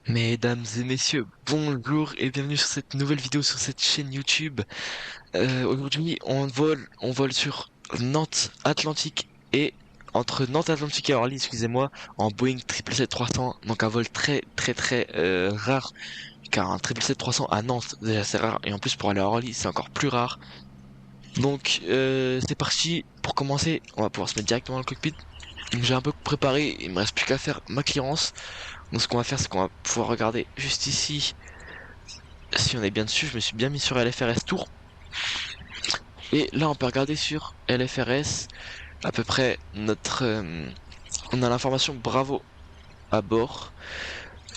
Mesdames et messieurs, bonjour et bienvenue sur cette nouvelle vidéo sur cette chaîne YouTube. Aujourd'hui, on vole sur Nantes Atlantique et entre Nantes Atlantique et Orly, excusez-moi, en Boeing 777-300. Donc un vol très rare, car un 777-300 à Nantes déjà c'est rare et en plus pour aller à Orly c'est encore plus rare. Donc c'est parti. Pour commencer, on va pouvoir se mettre directement dans le cockpit. Donc j'ai un peu préparé, il me reste plus qu'à faire ma clearance. Donc ce qu'on va faire, c'est qu'on va pouvoir regarder juste ici si on est bien dessus. Je me suis bien mis sur LFRS Tour. Et là, on peut regarder sur LFRS à peu près notre... on a l'information Bravo à bord.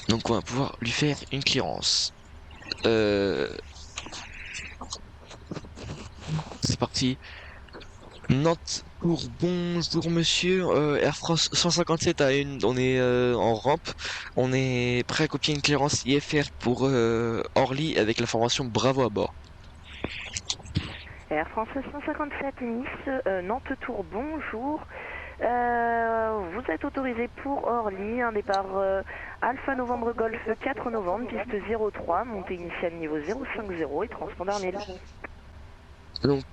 Donc on va pouvoir lui faire une clearance. Euh, c'est parti. Nantes pour bonjour monsieur. Air France 157 à une, on est en rampe. On est prêt à copier une clearance IFR pour Orly avec l'information Bravo à bord. Air France 157 Nice, Nantes Tour, bonjour. Vous êtes autorisé pour Orly, un départ Alpha Novembre Golf 4 novembre, piste 03, montée initiale niveau 050 et transpondeur 1000. Donc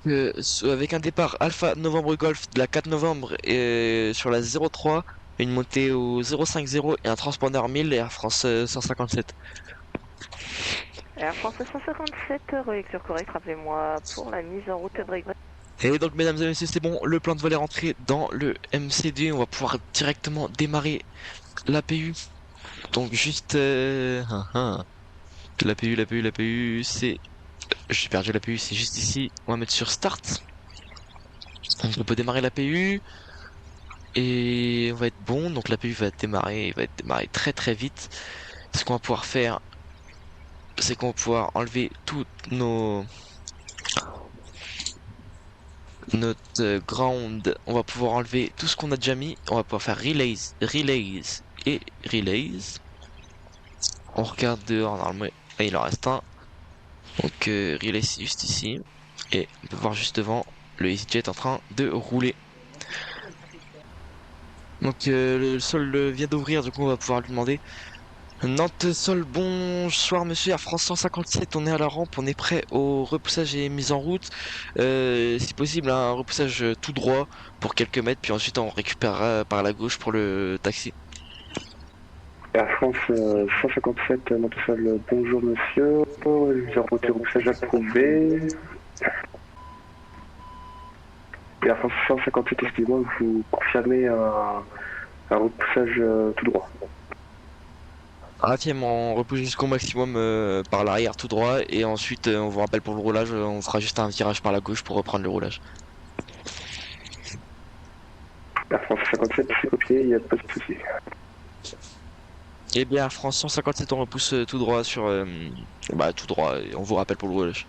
avec un départ Alpha Novembre Golf de la 4 novembre et sur la 03, une montée au 050 et un transpondeur 1000 Air France 157. Air France 157, relecture correcte, rappelez-moi pour la mise en route break. Et donc mesdames et messieurs, c'est bon, le plan de vol est rentré dans le MCD, on va pouvoir directement démarrer l'APU. Donc juste l'APU, c'est... J'ai perdu l'APU, c'est juste ici, on va mettre sur Start. Donc on peut démarrer l'APU. Et on va être bon, donc l'APU va être démarrer très vite. Ce qu'on va pouvoir faire, c'est qu'on va pouvoir enlever toutes notre ground. On va pouvoir enlever tout ce qu'on a déjà mis. On va pouvoir faire relays. On regarde dehors, normalement, il en reste un. Donc relay c'est juste ici. Et on peut voir juste devant le EasyJet en train de rouler. Donc le sol vient d'ouvrir, du coup on va pouvoir lui demander. Nantes Sol, bonsoir monsieur, Air France 157, on est à la rampe, on est prêt au repoussage et mise en route. Si possible, un repoussage tout droit pour quelques mètres, puis ensuite on récupérera par la gauche pour le taxi. Air France 157, Nantes-Sol, bonjour monsieur, j'ai remonté repoussage approuvé. Air France 157, excusez-moi, vous confirmez un repoussage tout droit. Tiens, on repousse jusqu'au maximum par l'arrière tout droit, et ensuite on vous rappelle pour le roulage, on fera juste un virage par la gauche pour reprendre le roulage. Air France 157, c'est copié, il n'y a pas de souci. Eh bien, Air France 157, on repousse tout droit sur... tout droit, et on vous rappelle pour le roulage.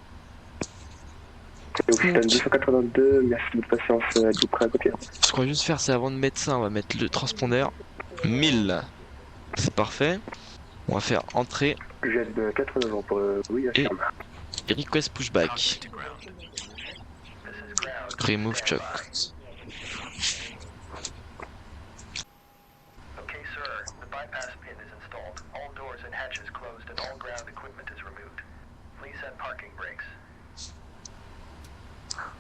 Et Occitane 282, merci de votre patience, êtes-vous prêt à copier? Ce qu'on va juste faire, c'est avant de mettre ça, on va mettre le transpondeur 1000. C'est parfait. On va faire entrée Jet de 89 ans pour oui, affirme. et request pushback. Remove choke. Okay, sir. The bypass pin is installed. All doors and hatches closed and all ground equipment is removed. Please set parking brakes.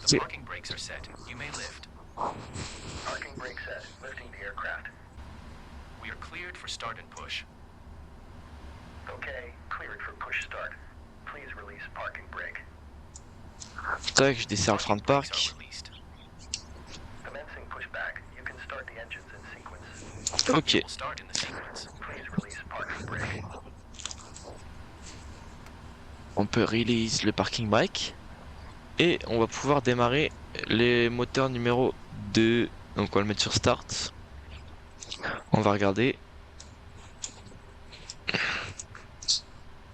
The parking brakes are set. You may lift. Parking brake set. Lifting the aircraft. We are cleared for start and push. Okay, cleared for push start. Please release parking brake. Tac, je desserre le frein de parc. Commencing pushback. You can start the engines in sequence. Ok. Start in the sequence. Please release parking brake. On peut release le parking brake. Et on va pouvoir démarrer les moteurs numéro 2. Donc on va le mettre sur start. On va regarder.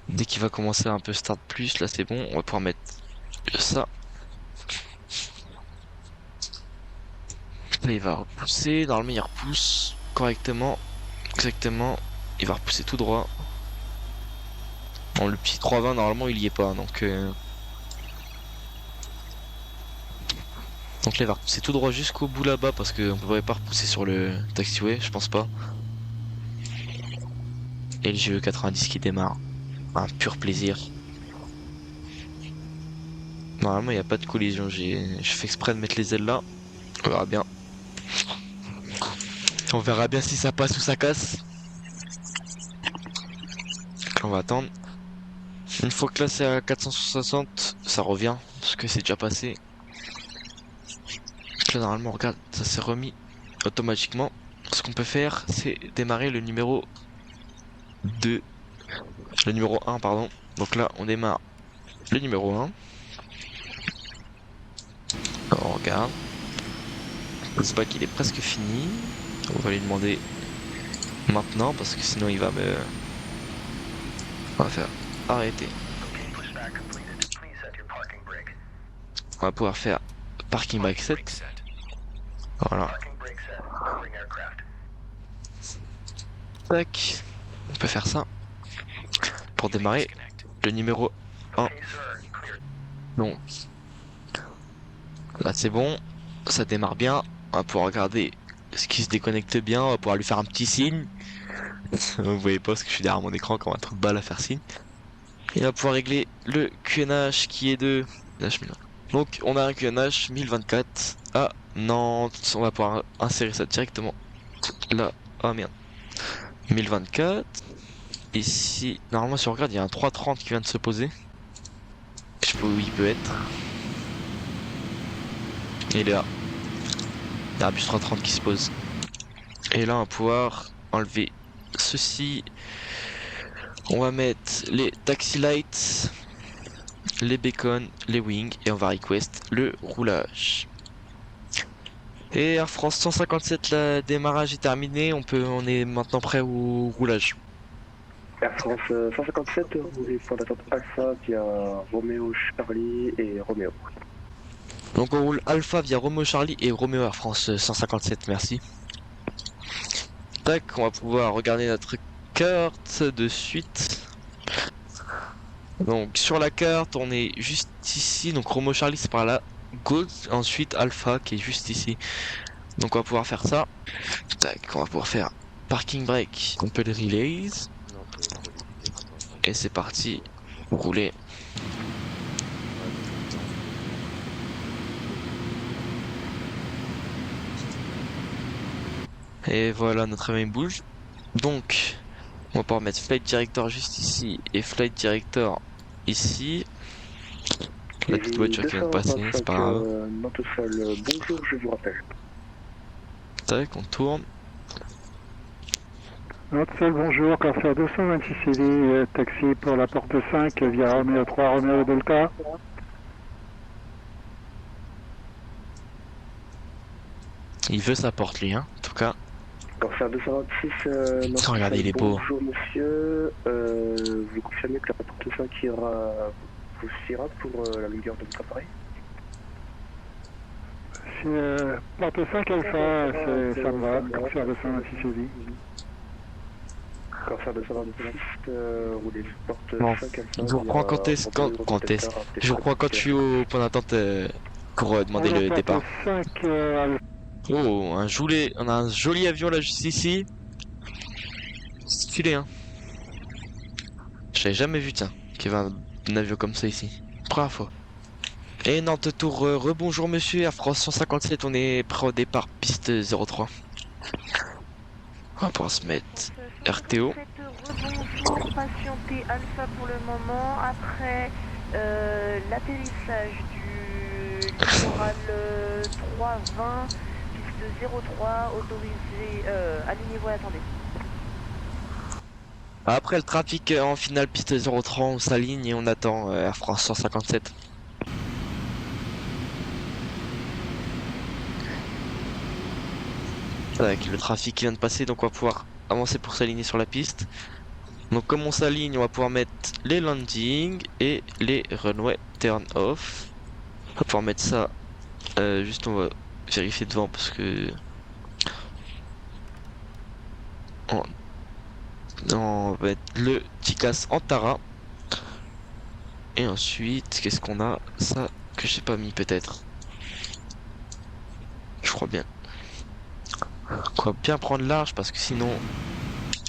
Dès qu'il va commencer à un peu start plus, là c'est bon. On va pouvoir mettre ça. Là il va repousser. Normalement il repousse correctement. Exactement. Il va repousser tout droit. Bon, le petit 320 normalement il y est pas. Donc là il va repousser tout droit jusqu'au bout là-bas parce qu'on ne pourrait pas repousser sur le taxiway, je pense pas. et le GE90 qui démarre. Un pur plaisir. Normalement il n'y a pas de collision, je fais exprès de mettre les ailes là. On verra bien. On verra bien si ça passe ou ça casse. Donc là, on va attendre. Une fois que là c'est à 460, ça revient, parce que c'est déjà passé. Donc là normalement regarde, ça s'est remis automatiquement. Ce qu'on peut faire, c'est démarrer le numéro 2. Le numéro 1 pardon. Donc là on démarre le numéro 1. Alors, on regarde. Le bac il est presque fini. On va lui demander maintenant parce que sinon il va me... On va faire arrêter. On va pouvoir faire parking brake set. Voilà. Tac. On peut faire ça. Pour démarrer le numéro 1. Donc là c'est bon. Ça démarre bien. On va pouvoir regarder ce qui se déconnecte bien. On va pouvoir lui faire un petit signe. Vous voyez pas parce que je suis derrière mon écran quand on a trop de balles à faire signe. Et on va pouvoir régler le QNH qui est de... Donc on a un QNH 1024 à Nantes. On va pouvoir insérer ça directement là. Ah merde. 1024. Ici, normalement si on regarde il y a un 330 qui vient de se poser. Je sais pas où il peut être. Et il est là. Il y a un bus 330 qui se pose. Et là on va pouvoir enlever ceci. On va mettre les taxi lights, les beacons, les wings et on va request le roulage. Et Air France 157, le démarrage est terminé, on est maintenant prêt au roulage. Air France 157, roulez pour l'attente Alpha via Romeo, Charlie et Romeo. Donc on roule Alpha via Romeo Charlie et Romeo Air France 157, merci. Tac, on va pouvoir regarder notre carte de suite. Donc sur la carte on est juste ici, donc Romeo Charlie c'est par là gauche, ensuite Alpha qui est juste ici. Donc on va pouvoir faire ça. Tac, on va pouvoir faire parking brake, on peut le relays. Et c'est parti, rouler. Et voilà, notre main bouge. Donc on va pouvoir mettre Flight Director juste ici et Flight Director ici. La petite voiture qui vient de passer, c'est pas grave. Bonjour, je vous rappelle. Tac, on tourne. Notre bonjour, Corsair 226 CD, taxi pour la porte 5 via Romeo 3, Romeo Delta. Il veut sa porte lui, hein, en tout cas. Corsair 226, regardez, il est beau. Bonjour monsieur, vous confirmez que la porte 5 vous suffira pour la longueur de votre appareil? Porte 5 Alpha, ça me va, Corsair 226 CD. Corsair 226, roulez porte Bon. 5 Alpha. Je vous reprends quand est-ce je vous reprends quand je suis au point d'attente pour demander le départ. 5 Alpha. Oh, on a un joli avion là juste ici. Stylé, hein. J'avais jamais vu, tiens, qu'il y avait un avion comme ça ici. Première fois. Et Nantes Tour, rebonjour monsieur, Air France 157, on est prêt au départ, piste 03. On va pouvoir se mettre RTO. Rebonjour, patientez Alpha pour le moment. Après l'atterrissage du littoral 320, piste 03, autorisé, alignez-vous et attendez. Après le trafic en finale piste 03, on s'aligne et on attend Air France 157. Avec le trafic qui vient de passer, donc on va pouvoir avancer pour s'aligner sur la piste. Donc comme on s'aligne, on va pouvoir mettre les landings et les runway turn off. On va pouvoir mettre ça, juste on va vérifier devant parce que... On va mettre le TICAS Antara. Et ensuite, qu'est-ce qu'on a? Ça que j'ai pas mis peut-être. Je crois bien. On va bien prendre large parce que sinon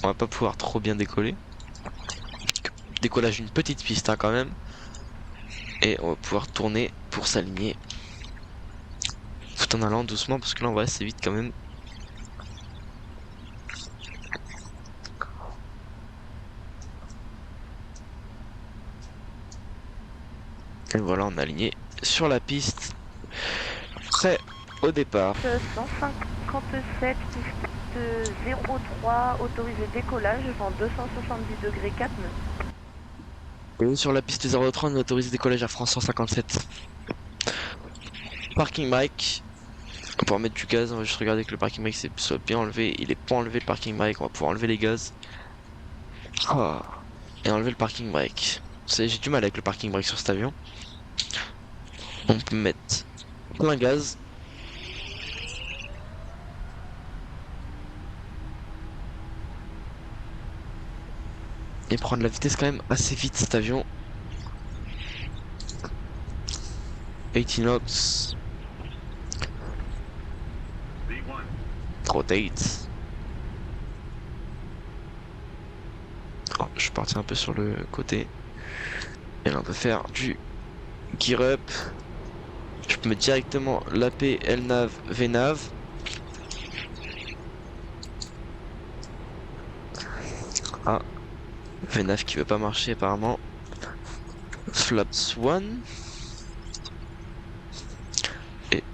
on va pas pouvoir trop bien décoller. décollage d'une petite piste hein, quand même. Et on va pouvoir tourner pour s'aligner. Tout en allant doucement parce que là on va assez vite quand même. Et voilà, on est aligné sur la piste. Prêt au départ. 157, piste 03, autorisé décollage, vent 270 degrés 4 nœuds. Et sur la piste 030, on autorise décollage à France 157. Parking brake. Pour mettre du gaz, on va juste regarder que le parking brake soit bien enlevé. Il est pas enlevé le parking brake, on va pouvoir enlever les gaz. Oh. Et enlever le parking brake. J'ai du mal avec le parking brake sur cet avion. On peut mettre plein gaz. Et prendre la vitesse quand même assez vite cet avion. 18 knots. Rotate. Oh, je suis parti un peu sur le côté. Et là on peut faire du gear up. Je peux mettre directement l'AP, LNAV, VNAV. Ah, VNAV qui veut pas marcher apparemment. Flaps 1. Et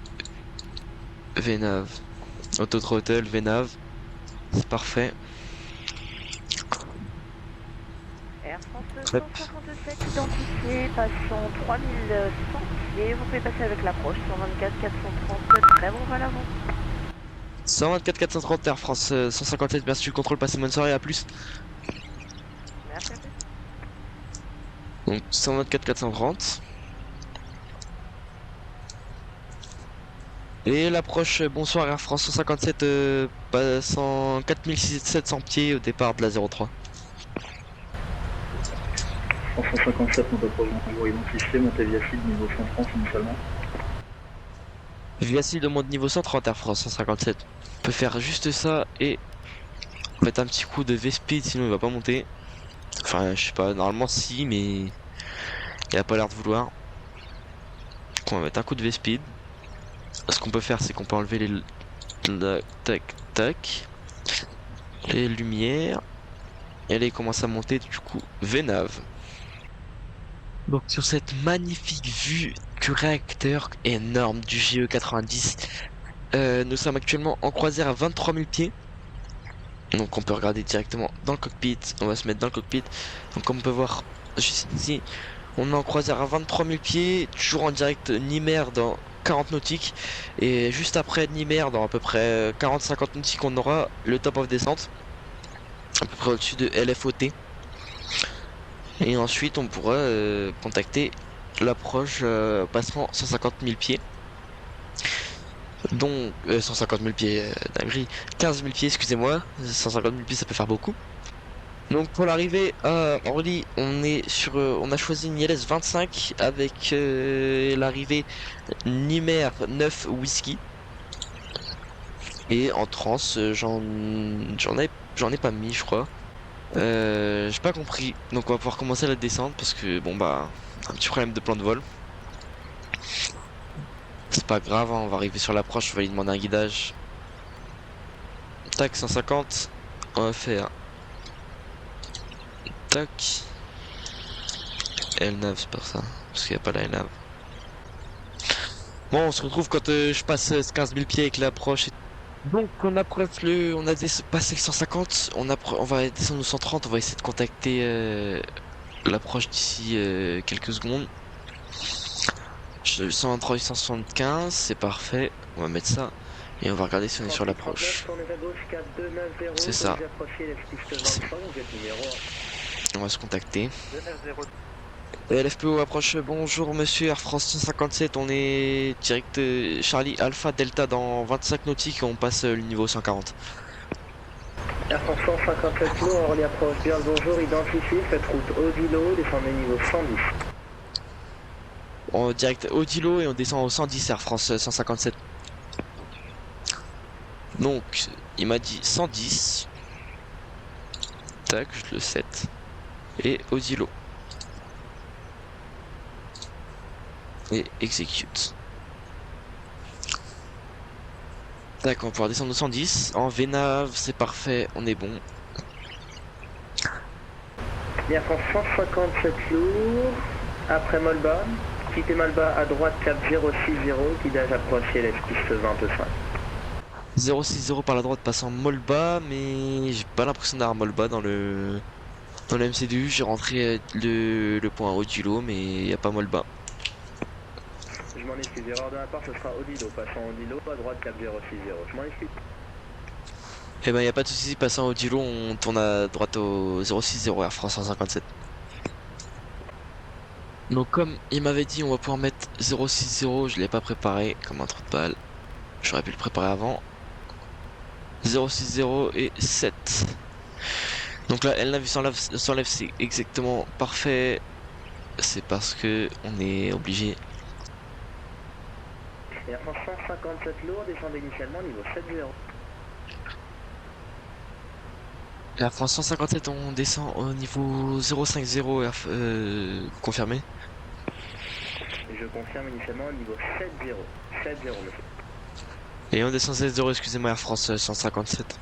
VNAV. Auto throttle, VNAV. C'est parfait. Air France 157 identifié, passons 3100 pieds, vous pouvez passer avec l'approche 124 430, très bon vol avant. 124 430 Air France 157, merci du contrôle, passez bonne soirée, à plus. Merci à plus. Donc 124 430. Et l'approche, bonsoir Air France 157, passant 4700 pieds au départ de la 03. 157, monte approche niveau identifié, montée via site niveau 130 initialement. Via site de mode niveau 130 Air France 157. On peut faire juste ça et mettre un petit coup de V-speed sinon il va pas monter. Enfin je sais pas, normalement si mais il a pas l'air de vouloir. Donc on va mettre un coup de V-speed. Ce qu'on peut faire c'est qu'on peut enlever les tac les lumières. Et là il commence à monter du coup VNAV. Donc sur cette magnifique vue du réacteur énorme du GE90, nous sommes actuellement en croisière à 23 000 pieds. Donc on peut regarder directement dans le cockpit, on va se mettre dans le cockpit. Donc comme on peut voir juste ici, on est en croisière à 23 000 pieds, toujours en direct Nimer dans 40 nautiques. Et juste après Nimer dans à peu près 40-50 nautiques on aura le top of descente, à peu près au-dessus de LFOT. Et ensuite on pourra contacter l'approche passant 150 000 pieds. Donc 150 000 pieds dinguerie, 15 000 pieds excusez-moi, 150 000 pieds ça peut faire beaucoup. Donc pour l'arrivée à Orly, on a choisi une ILS 25 avec l'arrivée Nimer 9 Whisky. Et en trans j'en ai pas mis je crois. J'ai pas compris, donc on va pouvoir commencer la descente parce que bon bah un petit problème de plan de vol. C'est pas grave, hein, on va arriver sur l'approche, on va lui demander un guidage. Tac 150, on va faire tac LNAV, c'est pas ça, parce qu'il n'y a pas la LNAV. Bon on se retrouve quand je passe 15 000 pieds avec l'approche. Donc on approche on a passé le 150, on va descendre au 130, on va essayer de contacter l'approche d'ici quelques secondes. 123 875, c'est parfait, on va mettre ça et on va regarder si on est sur l'approche. C'est ça. On va se contacter. LFPO approche, bonjour monsieur Air France 157, on est direct Charlie Alpha Delta dans 25 nautiques et on passe le niveau 140. Air France 157 lourd, Orly approche, bien le bonjour, identifié, faites route Odilo, descendez niveau 110. On direct Odilo et on descend au 110 Air France 157. Donc il m'a dit 110. Tac, je le set. Et Odilo. Et execute. Tac, on va pouvoir descendre au 110. En VNAV, c'est parfait, on est bon. Air France 157 lourd, après Molba. Quittez Malba à droite, cap 060, guidage approche LS, piste 25. 060 par la droite passant Molba, mais j'ai pas l'impression d'avoir Molba dans le MCDU. J'ai rentré le point Odilo, mais il n'y a pas Molba. Je m'en excuse, erreur de ma part, ce sera Odilo, passant Odilo à droite, cap 060. Je m'en excuse. Eh ben, il n'y a pas de soucis, passant Odilo, on tourne à droite au 060 Air France 157. Donc comme il m'avait dit, on va pouvoir mettre 060, je l'ai pas préparé comme un trou de balle. J'aurais pu le préparer avant. 060 et 7. Donc là, elle s'enlève, c'est exactement parfait. C'est parce que on est obligé. Air France 157 lourd, descendez initialement niveau 70. Air France 157, on descend au niveau 050, confirmé. Et je confirme initialement au niveau 70. 70, monsieur. Et on descend 0, excusez-moi, Air France 157.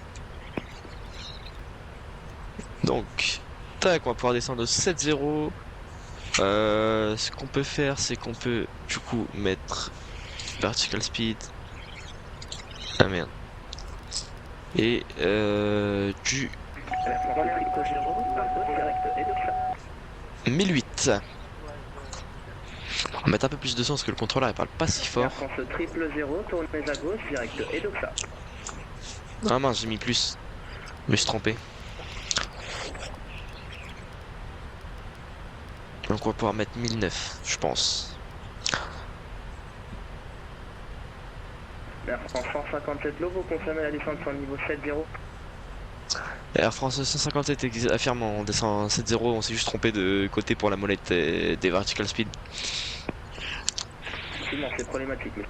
Donc, tac, on va pouvoir descendre au 7-0. Ce qu'on peut faire, c'est qu'on peut du coup mettre vertical speed. Ah merde. Et du 1008. On va mettre un peu plus de son parce que le contrôleur il parle pas si fort. Air France 000, tournez à gauche, direct Edoxa. Ah mince, j'ai mis plus. Je me suis trompé. Donc on va pouvoir mettre 1009, je pense. Air France 157 low, vous confirmez la descente sur le niveau 70. Air France 157 affirme, on descend 7-0, on s'est juste trompé de côté pour la molette des vertical speed. Effectivement, c'est problématique. Mais...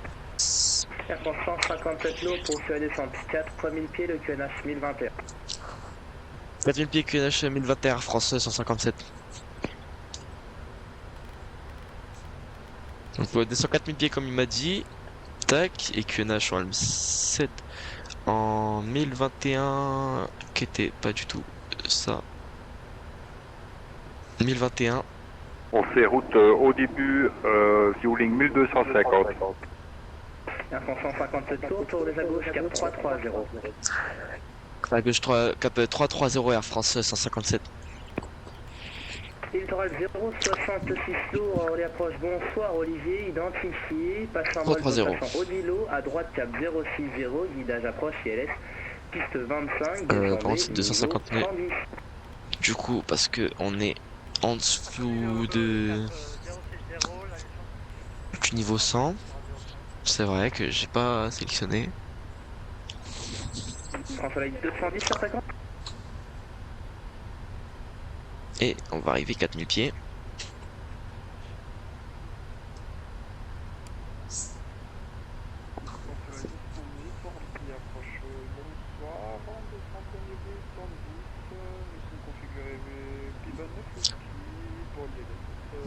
Air France 157 low, pour la descente 4000 pieds, le QNH 1021. 4000 pieds QNH 1021, Air France 157. Donc on descend 4000 pieds comme il m'a dit. Tac, et QNH on 7 en 1021, qui était pas du tout ça. 1021. On fait route au début, fueling 1250. Air France 157 tours, tournez à gauche, cap 330. À gauche 3, cap 330 Air France 157. Littoral 066 lourd, on les approche. Bonsoir Olivier, identifié, passant Molba, passant Odilo, à droite cap 060, guidage approche ILS, piste 25, par contre c'est 250 nœuds. Du coup parce que on est en dessous du niveau 100. C'est vrai que j'ai pas sélectionné. François 210 sur 50. Et on va arriver 4000 pieds.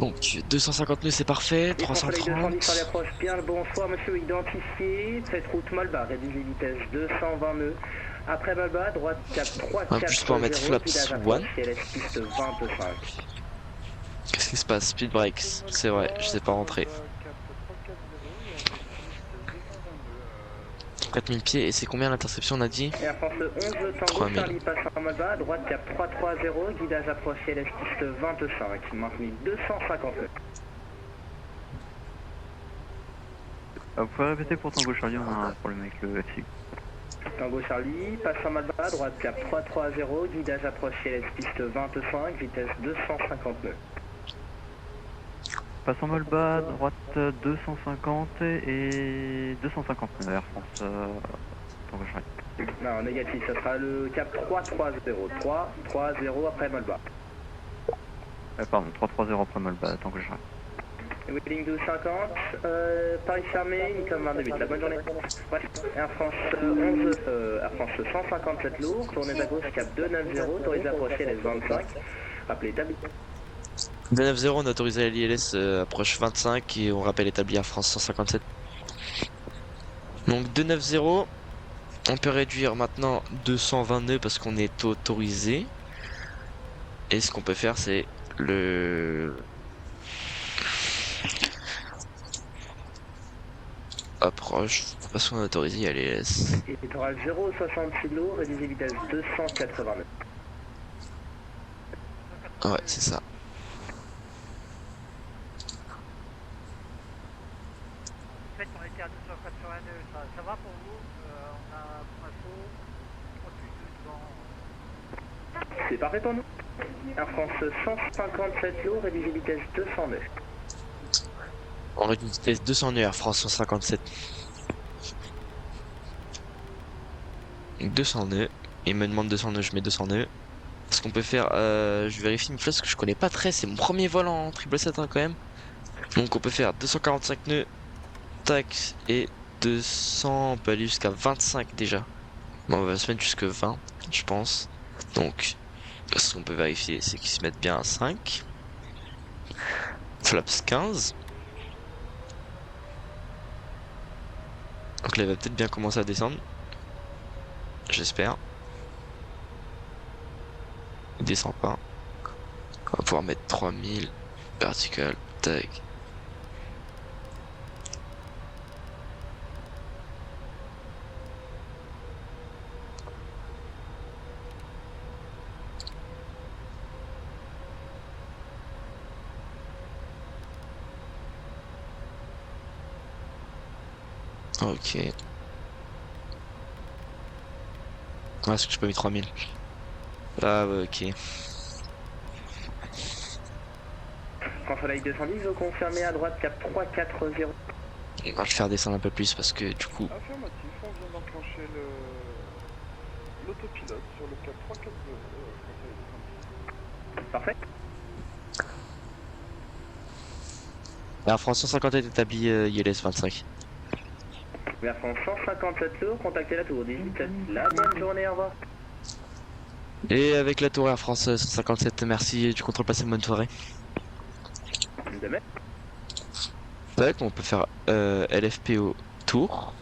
Donc 250 nœuds c'est parfait, 330. Sur l'approche, bien le bonsoir monsieur, identifié, faites route Malba, réduisez vitesse 220 nœuds. Après Malba, droite cap 3, on va juste pouvoir mettre flaps 1. piste 25. Qu'est-ce qui se passe? Speed breaks, c'est vrai, je sais pas rentrer. 4000 pieds et c'est combien l'interception on a dit? Air France 11, Tango Charlie passe en Malba, droite cap 330, guidage approche LS piste 25, maintenu 250. Vous pouvez répéter pour Tango Charlie, on a un problème avec le FCU. Tango Charlie, passe en Malba, droite cap 330, guidage approche LS piste 25, vitesse 259. Passe en Molba, droite 250 et 250 Air France Tango Charlie. Non, négatif, ça sera le cap 330, 330 après Molba. Pardon, 330 après Molba, Tango Charlie. Wheeling 1250, Paris fermé, Nicolas 28, la bonne journée. Ouais. Air France 11, Air France 157 lourd, tournez à gauche cap 290, autorisé à approcher les 25. Rappelez établi. 290, on a autorisé l'ILS approche 25 et on rappelle établi Air France 157. Donc 290, on peut réduire maintenant 220 nœuds parce qu'on est autorisé. Et ce qu'on peut faire c'est le... approche, parce qu'on a autorisé l'ILS. Et littoral 066 lourd, réalisé vitesse 289. Ouais, c'est ça. En fait, on était à 282, ça va pour vous? On a pour info 38 devant. C'est parfait pour nous. Air France 157 lourd, réalisé vitesse 209. On réduit vitesse 200 nœuds Air France 157. 200 nœuds. Il me demande 200 nœuds, je mets 200 nœuds. Ce qu'on peut faire, je vérifie une flotte que je connais pas très, c'est mon premier vol en 777 hein, quand même. Donc on peut faire 245 nœuds, tac, et 200, on peut aller jusqu'à 25 déjà. Bon, on va se mettre jusque 20, je pense. Donc, ce qu'on peut vérifier, c'est qu'ils se mettent bien à 5. Flaps 15. Donc là, il va peut-être bien commencer à descendre. J'espère. Il descend pas. On va pouvoir mettre 3000. Vertical. Tac. Ok. Ah, est-ce que je peux mettre 3000? Ah, ouais, ok. Soleil 210, vous confirmez à droite cap 340. On va le faire descendre un peu plus parce que du coup. Affirmatif, on vient d'enclencher l'autopilote sur le cap 340. Parfait. Air France 150 est établi ILS 25. Air France 157 lourd, contactez la tour 17. La bonne journée, au revoir. Et avec la tour Air France 157, merci du contrôle passé, bonne soirée. De même. Tac, on peut faire LFPO tour.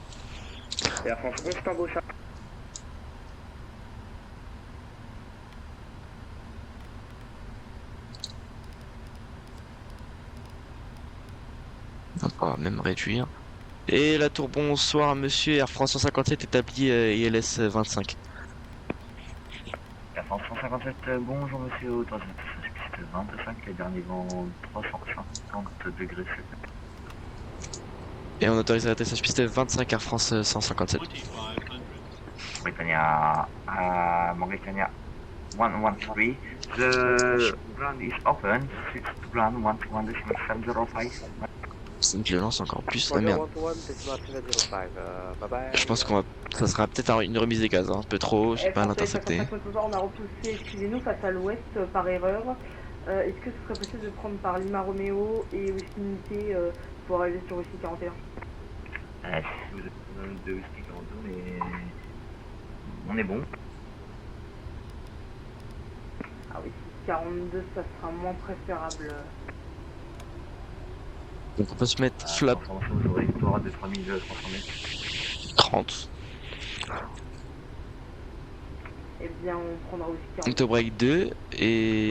Air France 11 Tango Charles. On va même réduire. Et la tour bonsoir monsieur, Air France 157 établi ILS 25. Air France 157, bonjour monsieur, autorisé piste 25, les derniers vents 350 degrés. Et on autorise l'atterrissage piste 25 Air France 157. Mauritania, Mauritania 113, the ground is open, 6 ground 121.705. C'est une violence encore plus. Ah merde. Je pense qu'on va. Ça sera peut-être une remise des gaz, hein. Un peu trop, j'ai pas l'intercepter. On a repoussé, excusez-nous, face à l'ouest par erreur. Est-ce que ce serait possible de prendre par Lima Romeo et Whisky Unité pour arriver sur Whisky 41? Si vous êtes de Whisky 42, mais on est bon. Ah oui, 42, ça sera moins préférable. Donc on peut se mettre flap. Vous aurez une tour de 3300 mètres. 30. Eh bien, on prendra aussi 40. Auto break 2 et.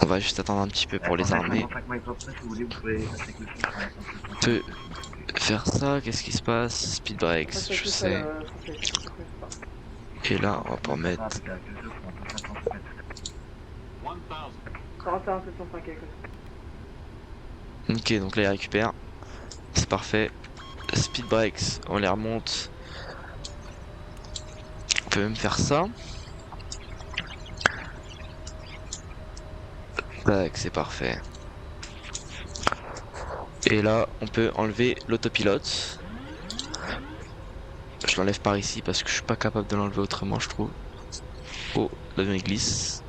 On va juste attendre un petit peu pour les armées. On peut faire ça, qu'est-ce qui se passe? Speed breaks, je sais. Et là, on va pas mettre. 41, 705 quelque chose. Ok, donc là il récupère. C'est parfait. Speed breaks, on les remonte. On peut même faire ça. Tac, c'est parfait. Et là, on peut enlever l'autopilote. Je l'enlève par ici parce que je suis pas capable de l'enlever autrement, je trouve. Oh, l'avion il glisse.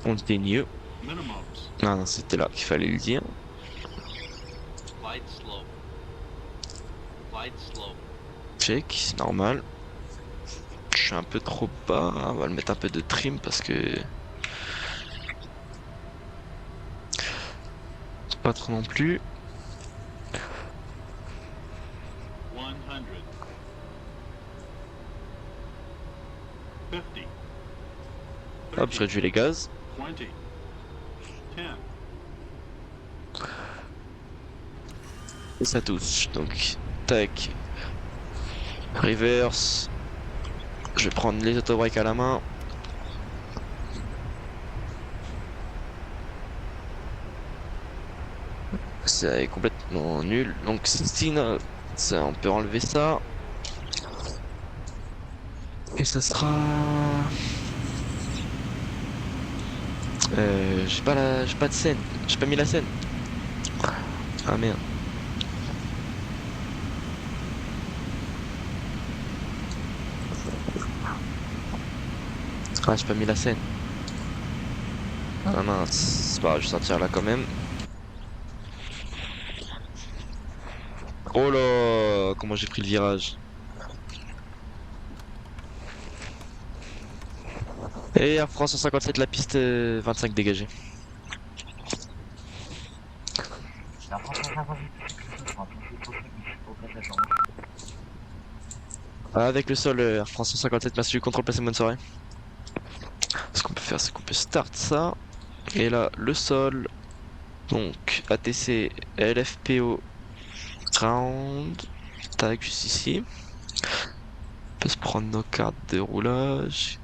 Continue. Ah non, c'était là qu'il fallait le dire. Check, c'est normal. Je suis un peu trop bas, on va le mettre un peu de trim parce que... Pas trop non plus. Hop, je réduis les gaz. Et ça touche, donc tac. Reverse. Je vais prendre les autobreaks à la main. C'est complètement nul, donc 16, ça, on peut enlever ça. Et ça sera... j'ai pas de scène, j'ai pas mis la scène. Ah merde. Ah, j'ai pas mis la scène. Ah mince, c'est pas grave, je vais sortir là quand même. Oh là, comment j'ai pris le virage. Et Air France 157, la piste 25 dégagée. Avec le sol, Air France 157, merci du contrôle, passez une bonne soirée. Ce qu'on peut faire, c'est qu'on peut start ça. Et là, le sol. Donc, ATC, LFPO, ground. Tac, juste ici. On peut se prendre nos cartes de roulage.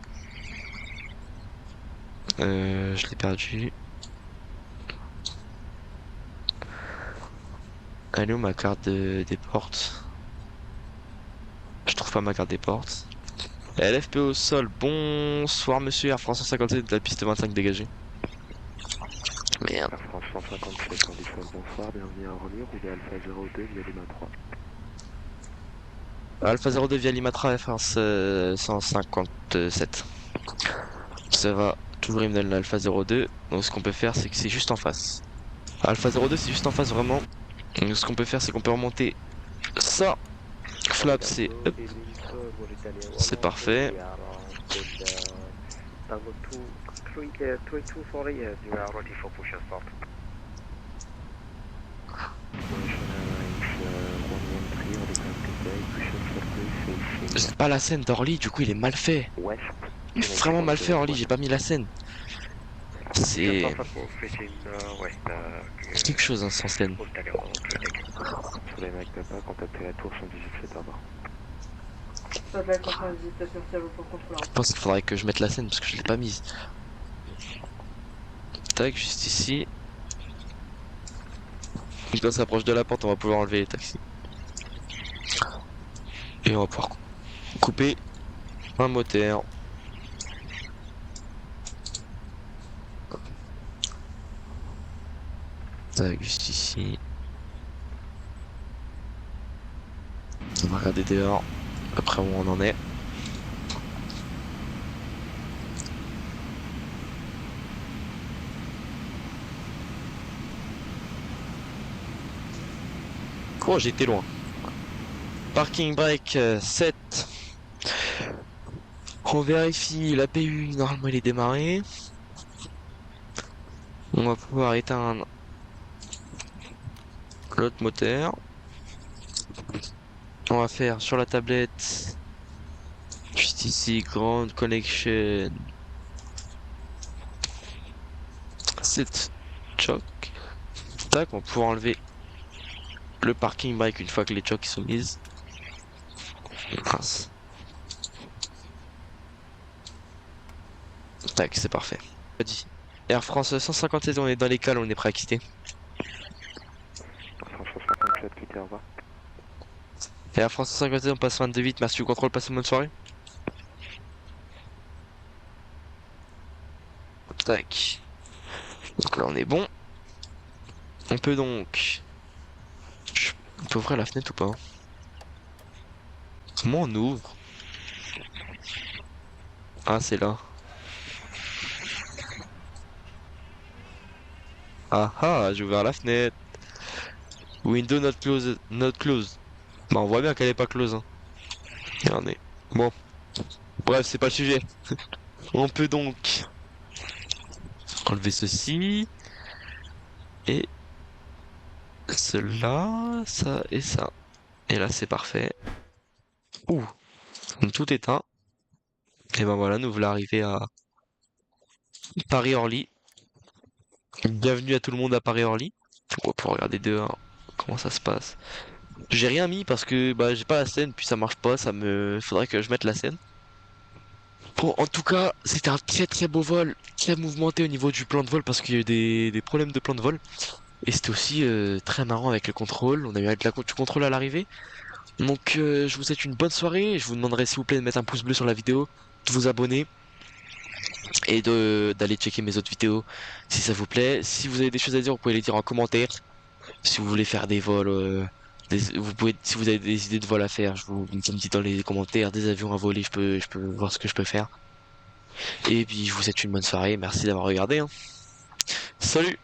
Je l'ai perdu. Elle est où ma carte des portes? Je trouve pas ma carte des portes. LFP au sol, bonsoir monsieur, Air France 157 de la piste 25 dégagée. Merde. Air France 157, condition bonsoir, bienvenue à Orly, roulez Alpha 02 via Lima 3. Alpha 02 via Limatra, Air France 157. Ça va, toujours il me donne l'Alpha 02, donc ce qu'on peut faire c'est que c'est juste en face. Alpha 02 c'est juste en face vraiment. Donc ce qu'on peut faire c'est qu'on peut remonter ça. Flap c'est up. C'est parfait. C'est pas la scène d'Orly, du coup il est mal fait. Il est vraiment mal fait Orly, j'ai pas mis la scène. C'est quelque chose hein, sans scène. Sur les mecs de pas, contactez la tour 118 à bord. Je pense qu'il faudrait que je mette la scène parce que je l'ai pas mise. Tac, juste ici. Quand on s'approche de la porte, on va pouvoir enlever les taxis. Et on va pouvoir couper un moteur. Tac, juste ici. On va regarder dehors. Après où on en est. Oh, j'ai été loin. Parking brake 7. On vérifie la PU, normalement il est démarré. On va pouvoir éteindre l'autre moteur. On va faire sur la tablette, juste ici, Ground Connection. Set choc. Tac, on va pouvoir enlever le parking brake une fois que les chocs sont mises. Mince. Tac, c'est parfait. Air France 157, on est dans les cales, on est prêt à quitter. France 157, quittez, au revoir. Air France 157, on passe 22-8, merci du contrôle, passez une bonne soirée. Tac. Donc là on est bon. On peut donc... On peut ouvrir la fenêtre ou pas? Comment on ouvre? Ah c'est là. Ah ah, j'ai ouvert la fenêtre. Window not closed, not closed. Bah on voit bien qu'elle est pas close, hein. Regardez. Bon. Bref, c'est pas le sujet. On peut donc enlever ceci. Et cela, ça et ça. Et là c'est parfait. Ouh, tout éteint. Et ben voilà, nous voilà arrivés à Paris-Orly. Bienvenue à tout le monde à Paris-Orly. On va pouvoir regarder dehors comment ça se passe. J'ai rien mis parce que bah j'ai pas la scène, puis ça marche pas, faudrait que je mette la scène. Bon, en tout cas, c'était un très très beau vol, très mouvementé au niveau du plan de vol parce qu'il y a eu des problèmes de plan de vol. Et c'était aussi très marrant avec le contrôle. On a eu avec du contrôle à l'arrivée. Donc je vous souhaite une bonne soirée. Je vous demanderai s'il vous plaît de mettre un pouce bleu sur la vidéo, de vous abonner et d'aller checker mes autres vidéos si ça vous plaît. Si vous avez des choses à dire, vous pouvez les dire en commentaire. Si vous voulez faire des vols, vous pouvez, si vous avez des idées de vol à faire, vous me dites dans les commentaires des avions à voler, je peux voir ce que je peux faire. Et puis je vous souhaite une bonne soirée. Merci d'avoir regardé, hein. Salut!